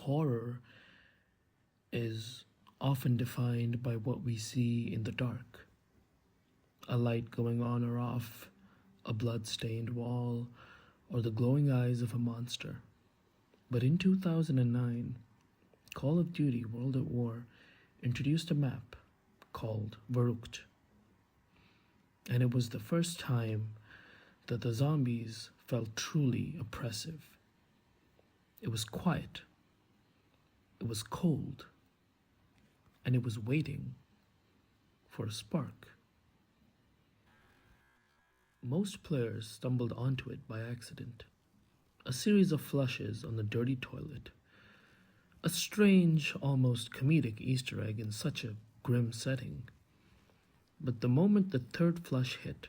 Horror is often defined by what we see in the dark: a light going on or off, a blood-stained wall, or the glowing eyes of a monster. But in 2009, Call of Duty World at War introduced a map called Verrückt. And it was the first time that the zombies felt truly oppressive. It was quiet, it was cold, and it was waiting for a spark. Most players stumbled onto it by accident. A series of flushes on the dirty toilet. A strange, almost comedic Easter egg in such a grim setting. But the moment the third flush hit,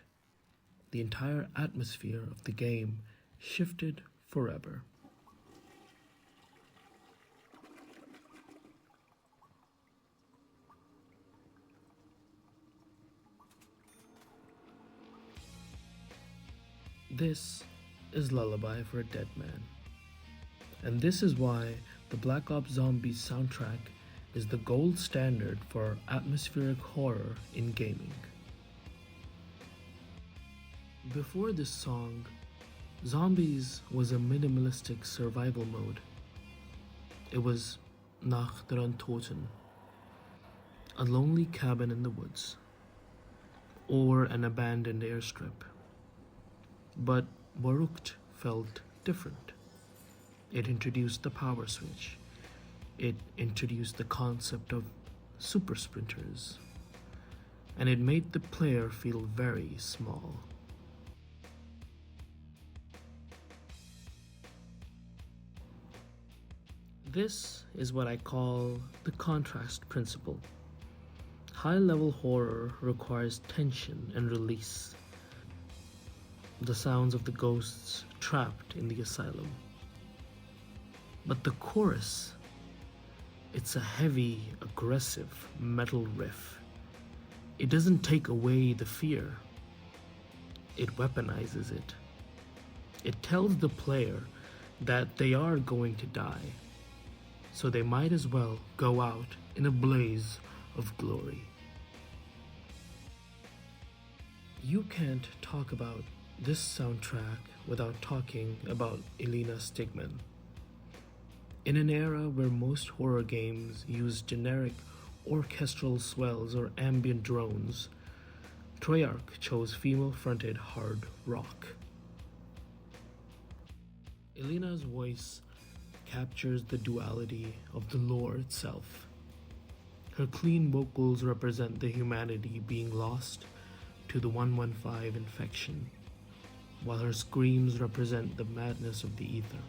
the entire atmosphere of the game shifted forever. This is Lullaby for a Deadman. And this is why the Black Ops Zombies soundtrack is the gold standard for atmospheric horror in gaming. Before this song, Zombies was a minimalistic survival mode. It was Nach der Untoten, a lonely cabin in the woods, or an abandoned airstrip. But Verrückt felt different. It introduced the power switch. It introduced the concept of super sprinters. And it made the player feel very small. This is what I call the contrast principle. High-level horror requires tension and release. The sounds of the ghosts trapped in the asylum. But the chorus, it's a heavy, aggressive metal riff. It doesn't take away the fear. It weaponizes it. It tells the player that they are going to die, so they might as well go out in a blaze of glory. You can't talk about this soundtrack without talking about Elena Siegman. In an era where most horror games use generic orchestral swells or ambient drones, Treyarch chose female-fronted hard rock. Elena's voice captures the duality of the lore itself. Her clean vocals represent the humanity being lost to the 115 infection, while her screams represent the madness of the ether.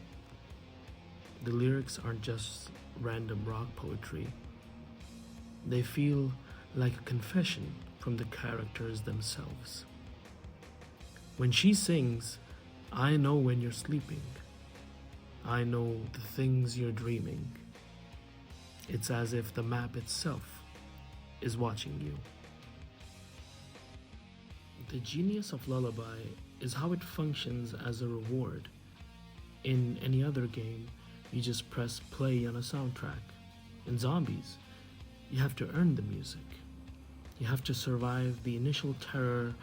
The lyrics aren't just random rock poetry. They feel like a confession from the characters themselves. When she sings, "I know when you're sleeping. I know the things you're dreaming," it's as if the map itself is watching you. The genius of Lullaby is how it functions as a reward. In any other game, you just press play on a soundtrack. In Zombies, you have to earn the music. You have to survive the initial terror,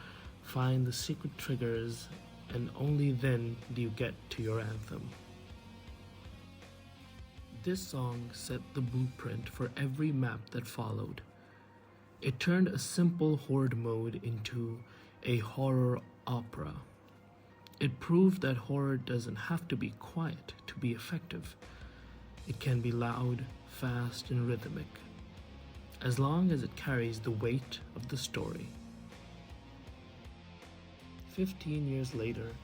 find the secret triggers, and only then do you get to your anthem. This song set the blueprint for every map that followed. It turned a simple horde mode into a horror opera. It proved that horror doesn't have to be quiet to be effective. It can be loud, fast, and rhythmic, as long as it carries the weight of the story. 15 years later,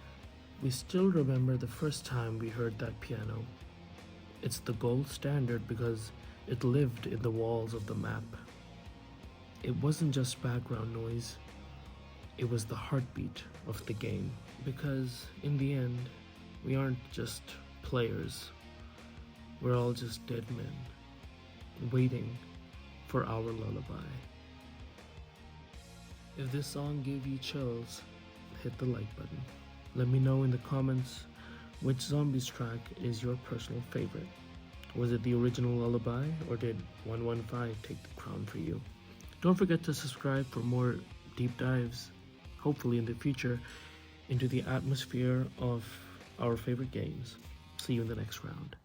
we still remember the first time we heard that piano. It's the gold standard because it lived in the walls of the map. It wasn't just background noise. It was the heartbeat of the game, because in the end, we aren't just players. We're all just dead men, waiting for our lullaby. If this song gave you chills, hit the like button. Let me know in the comments which Zombies track is your personal favorite. Was it the original Lullaby, or did 115 take the crown for you? Don't forget to subscribe for more deep dives, hopefully in the future, into the atmosphere of our favorite games. See you in the next round.